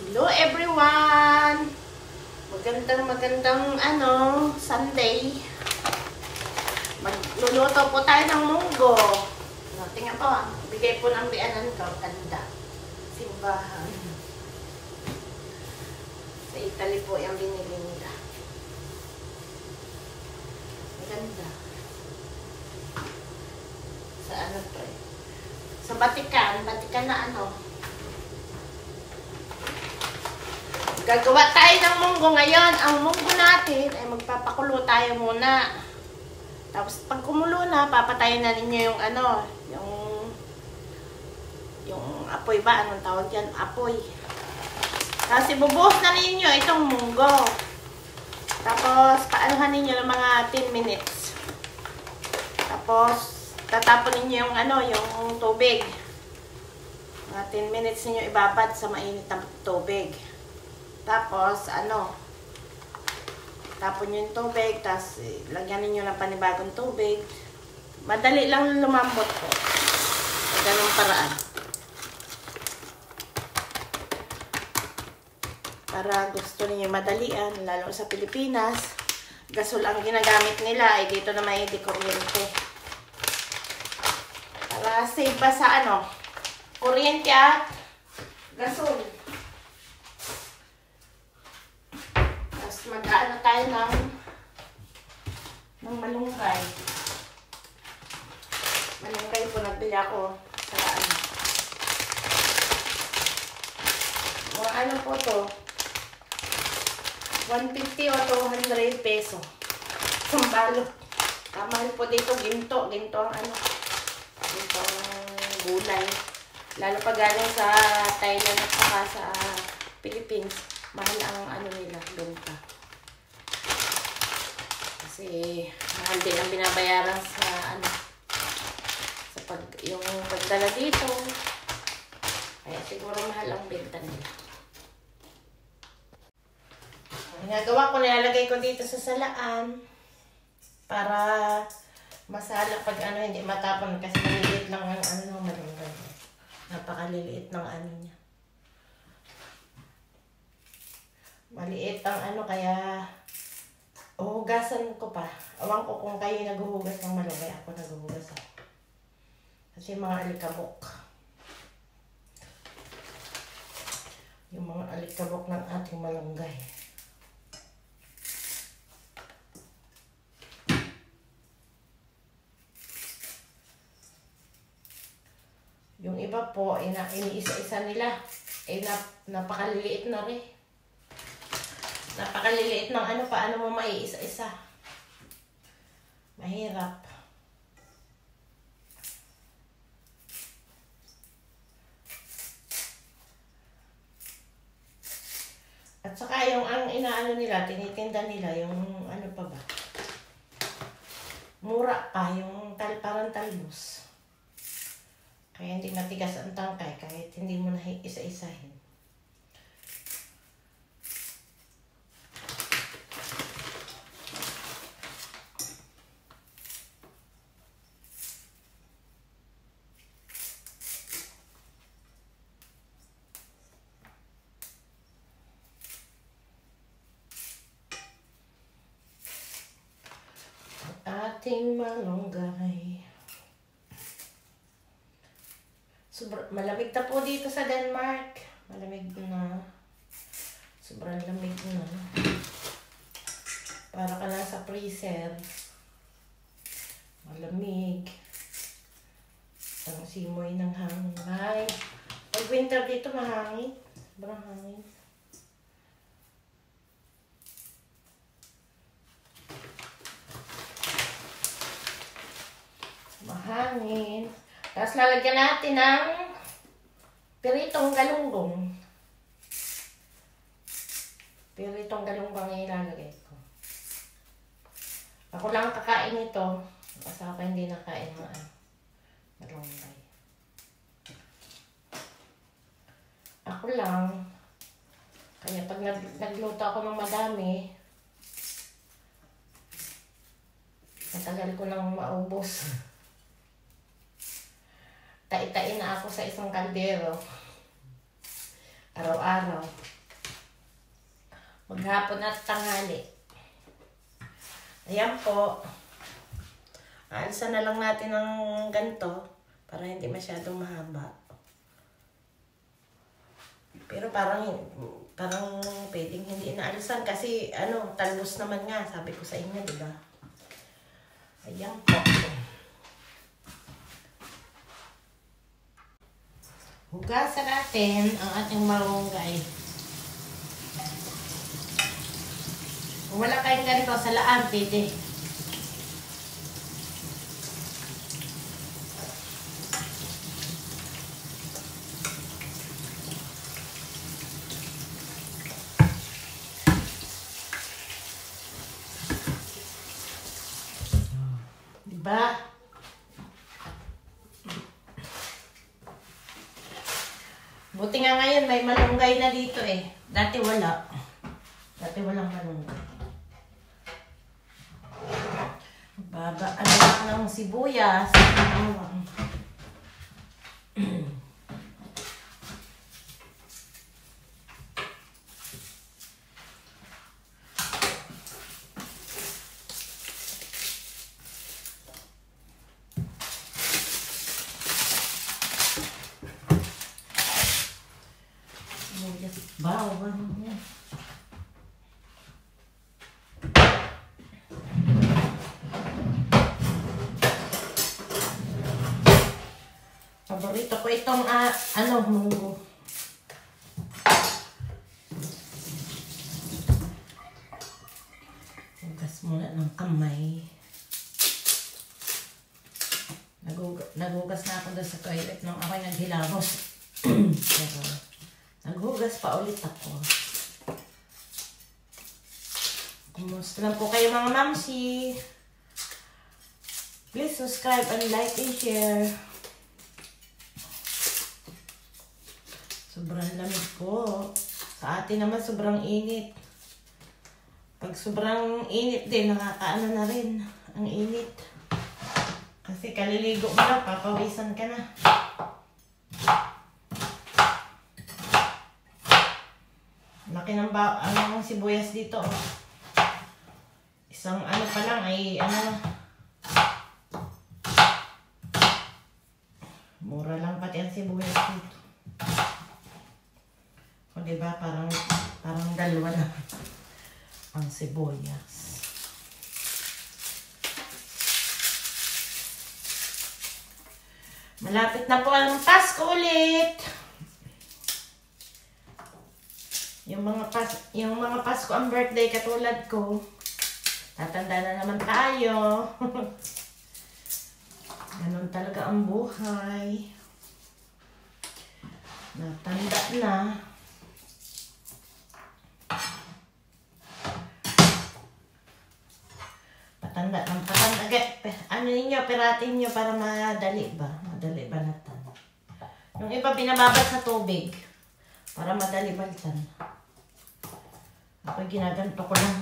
Hello everyone! Magandang Sunday. Magluluto po tayo ng munggo. Tingnan po, bigay po ng bianan ko. Ganda. Simbahan. Sa Italy po yung binili nila. Maganda. Sa ano to eh? Sa Vatican na ano. Gagawa tayo ng munggo ngayon. Ang munggo natin ay magpapakulo tayo muna. Tapos pag kumulo na, papatayin na ninyo yung ano, yung apoy ba? Anong tawag yan? Apoy. Kasi bubuhos na ninyo itong munggo. Tapos paanuhan ninyo ng mga 10 minutes. Tapos tatapon ninyo yung ano, yung tubig. Mga 10 minutes ninyo ibabad sa mainit na tubig. Tapos, tapon nyo yung tubig, tapos lagyan niyo ng panibagong tubig. Madali lang lumambot po. Sa ganung paraan. Para gusto niyo madalian, lalo sa Pilipinas, gasol ang ginagamit nila, ay dito na may kuryente. Para save pa sa kuryente at gasol. Mag-aano tayo ng malunggay. Malunggay po nagbili ako sa ano po to, 150 o 200 peso. Isang balot. Kamahal po dito, ginto ang ginto ang gulay. Lalo pa galing sa Thailand at saka sa Philippines. Mahal ang nila, benta. Kasi mahal din ang binabayaran sa yung pagdala dito. Kaya siguro mahal ang benta nila. Ginagawa ko, nilalagay ko dito sa salaan para masala pag hindi matapon kasi maliliit lang ang malunggay. Napakaliliit ng niya. Maliit ang kaya huhugasan ko pa. Awang ko kung kayo naghuhugas ng malunggay. Ako naghuhugas ako. Kasi mga alikabok. Yung mga alikabok ng ating malunggay. Yung iba po, iniisa-isa nila. Napakaliliit na rin. Napakaliliit ng paano mo maiisa-isa. Mahirap. At saka yung inaano nila, tinitinda nila, yung pa ba? Mura pa, yung parang talbos. Kaya hindi matigas ang tangkay kahit hindi mo na isa-isahin. Ating malunggay. Malamig na po dito sa Denmark. Malamig na. Sobrang lamig na. Para ka lang sa freezer. Malamig. Ang simoy ng hangin. Ay, pag winter dito mahangin. Sobrang hangin. Mahangin. Tapos lalagyan natin ng piritong galunggong. Piritong galunggong ilalagay ko. Ako lang kakain ito. Kasi ako hindi nakain ng malunggay. Ako lang. Kaya pag nagluto ako ng madami, matagal ko nang maubos. Tai-tain na ako sa isang kaldero. Araw-araw. Maghapon at tanghali. Ayan po. Aalsa na lang natin ng ganito para hindi masyadong mahaba. Pero parang pwedeng hindi inaalisan kasi talbos naman nga, sabi ko sa inyo, di ba? Ayan po. Hugasan natin ang ating malunggay. Kung wala kayong ganito sa laan, pwede. Diba? Buti nga ngayon may malunggay na dito eh. Dati wala. Dati walang malunggay. Ano lang ng sibuyas. Bawang niya. Paborito ko itong munggo. Hugas muna ng kamay. Nagugas na ako doon sa toilet nung ako'y naghilamos. Pero naghugas pa ulit ako. Kumusta lang po kayo mga mamsi? Please subscribe and like and share. Sobrang lamig po. Sa atin naman sobrang init. Pag sobrang init din, nakakaano na rin ang init. Kasi kaliligo mo lang, papawisan ka na. Laki ng sibuyas dito. Isang pa lang ay mura lang pati ang sibuyas dito. O diba parang dalawa na ang sibuyas. Malapit na po ang Pasko ulit. Yung mga Pasko ang birthday katulad ko. Tatanda na naman tayo. Ganun talaga ang buhay. Natanda na. Patanda ng patanda. Piratin nyo para madali ba? Madali balatan. Yung iba binababad sa tubig para madali balatan. Ako ginaganto ko lang.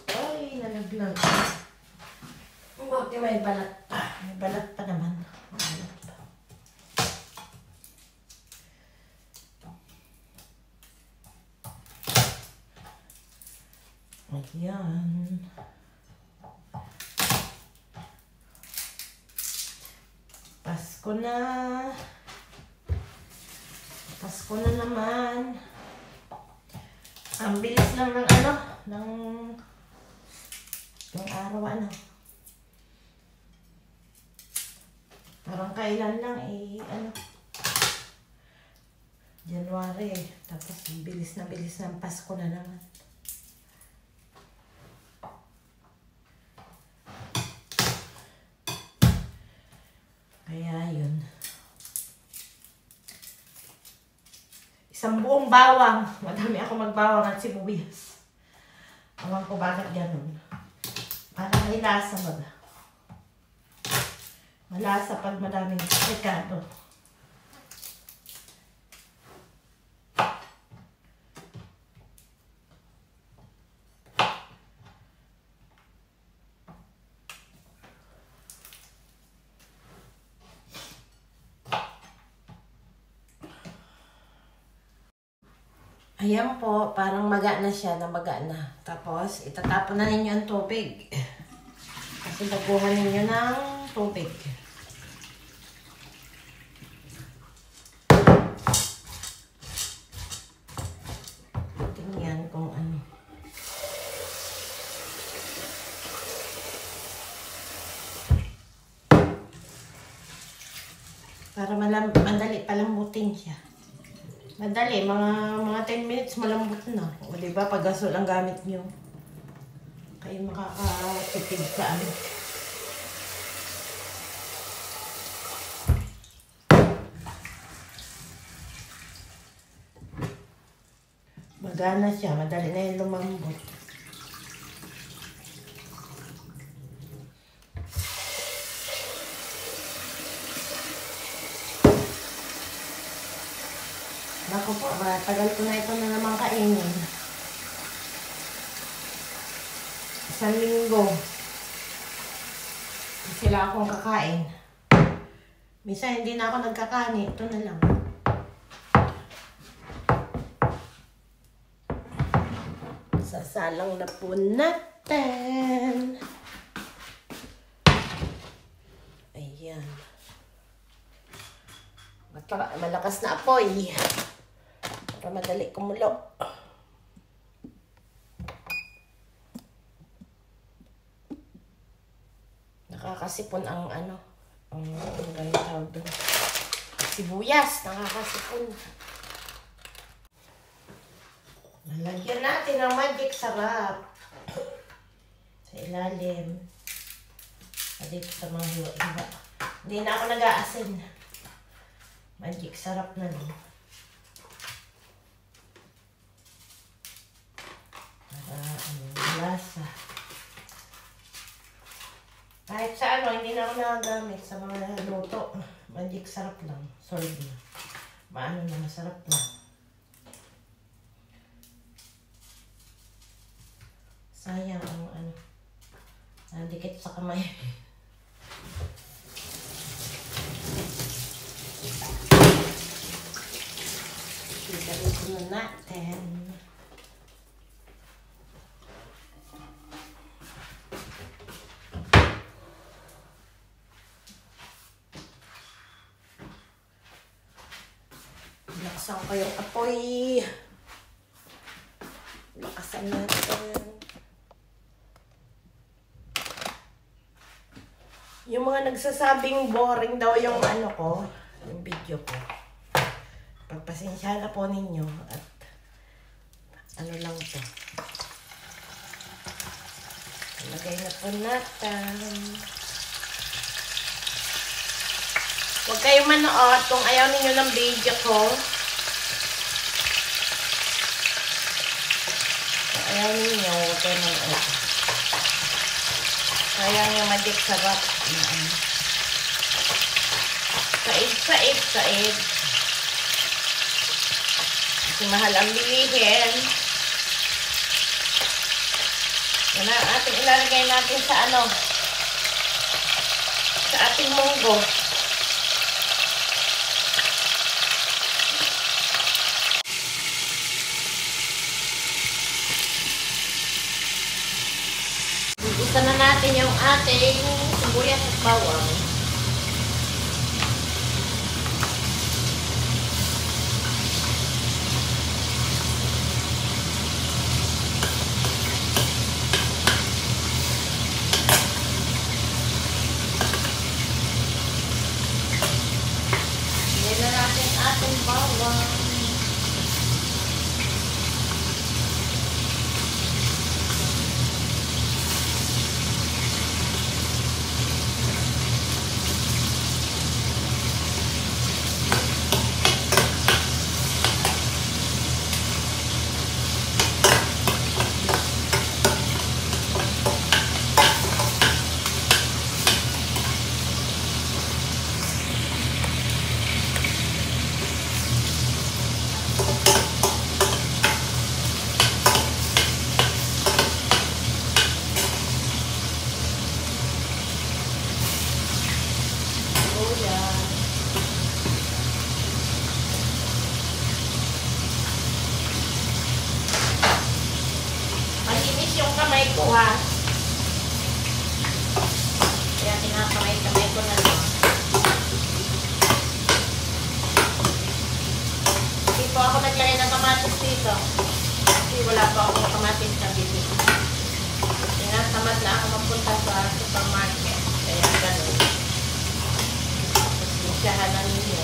Ay, nalaglag. Buti may balat pa. May balat pa naman. May balat pa. Ayan. Pasko na. Pasko na naman. Ang bilis lang ng araw Parang kailan lang January tapos bilis ng Pasko na naman. Kaya yun. Isang buong bawang. Madami ako magbawang at sibuyas. Awan ko bakit ganun. Parang may lasa ba? Malasa pag madaming rekado. Ayan po, parang maga na siya, namaga na. Tapos, itatapon na ninyo ang tubig. Kasi baguhan ninyo ng tubig. Tingnan kung ano. Para madali palambutin siya. Madali, mga 10 minutes malambot na. O diba, pag gasol ang gamit nyo. Kayo makakatipid sa ano. Magana siya, madali na yung lumambot. Ako po, tagal ko na ito na naman kainin. Isang linggo. Sila akong kakain. Minsan hindi na ako nagkakani. Ito na lang. Sasalang na po natin. Ayan. Malakas na apoy. Para madali kumulo. Nakakasipon ang ano. Ang tawag doon. Sibuyas. Nakakasipon. Nalagyan natin ang magic sarap. Sa ilalim. Dito sa mga hiwa. Hindi na ako nag-aasin. Magic sarap na lang. Lasa. Kahit sa ano, hindi na ako nagagamit sa mga luto. Magic sarap lang. Solid na. Maano na, masarap na. Sayang ang ano. Nadikit sa kamay. Ito na natin. Lakasan ko yung apoy. Lakasan natin. Yung mga nagsasabing boring daw yung ano ko, yung video ko. Pagpasensya na po ninyo at ano lang to. Lagay na po natin. Huwag kayong manood kung ayaw ninyo ng video ko. Kung ayaw ninyo, huwag kayong manood. Sayang yung magic sarap. Said. Kasi mahal ang bilihin. Yan ang ating ilalagay natin sa ano. Sa ating munggo. Gusto na natin yung ating sibuyas at bawang. Yan na natin ating bawang. bukas. Kaya kinakamay-kamay ko na lang. Hindi po ako naglagay ng kamatis dito. Kasi wala pa akong kamatis sa bibig. Tinatamad na ako magpunta sa supermarket. Kaya ganun. Pasensyahan na ninyo.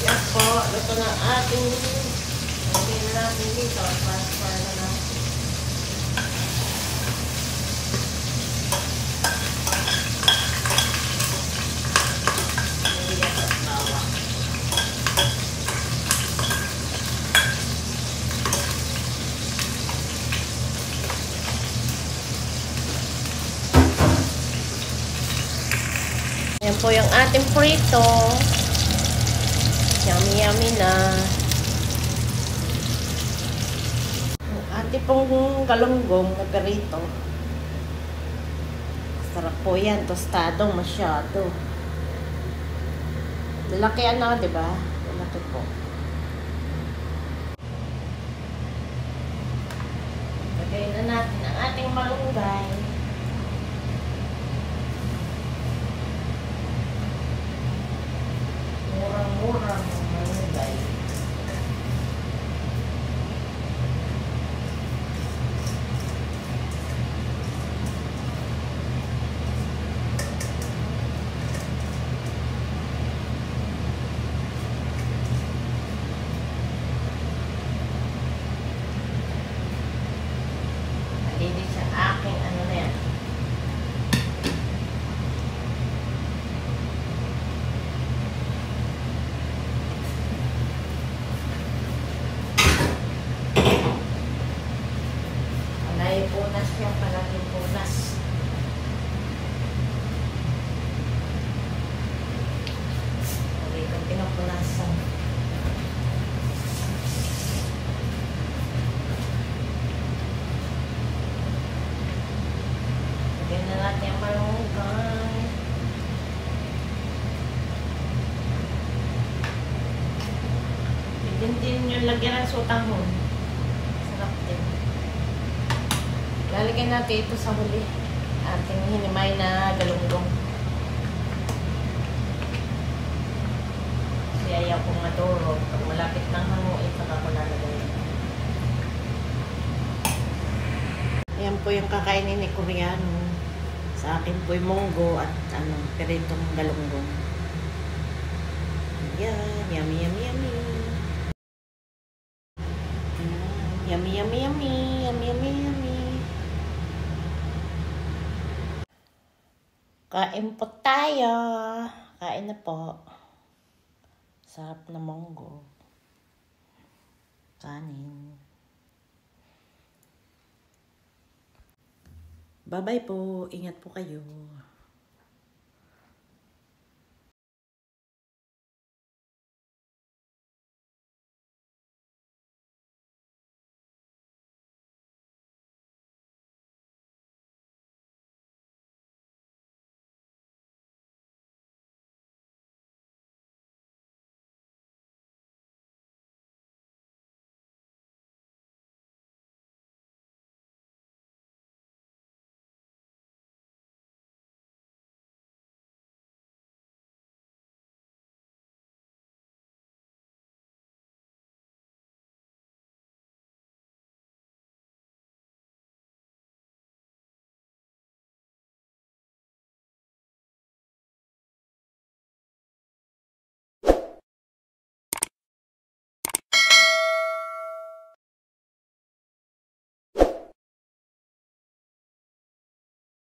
Yan po. Ito na ating lagay na natin dito. Transfer na natin. Nilagyan at bawang. Yan po yung ating prito. Yummy, yummy na. Yung ating pong galunggong na perito. Sarap po yan. Tostadong masyado. Lalaki ano, diba? Lalaki po. Lagay na natin ang ating malunggay. Murang-murang malunggay. Malinis sa aking ano na yan. Malay punas niya, palaging punas. Lagi kong pinupunasan. Lagyan na natin ang malunggay. Din yung lagyan ng sutanghon. Sarap din. Lalagyan natin ito sa huli. Ating hinimay na galunggong. Kasi ayaw kong madurog. Pag malapit ng hanguin, saka ko lalagay. Ayan po yung kakainin ni Koreano. Sa akin po yung munggo at peritong galunggong. Ayan, yummy, yummy, yummy. Yummy, yummy, yummy. Yummy, yummy, yummy. Kain po tayo. Kain na po. Sarap na munggo. Kanin. Bye-bye po. Ingat po kayo.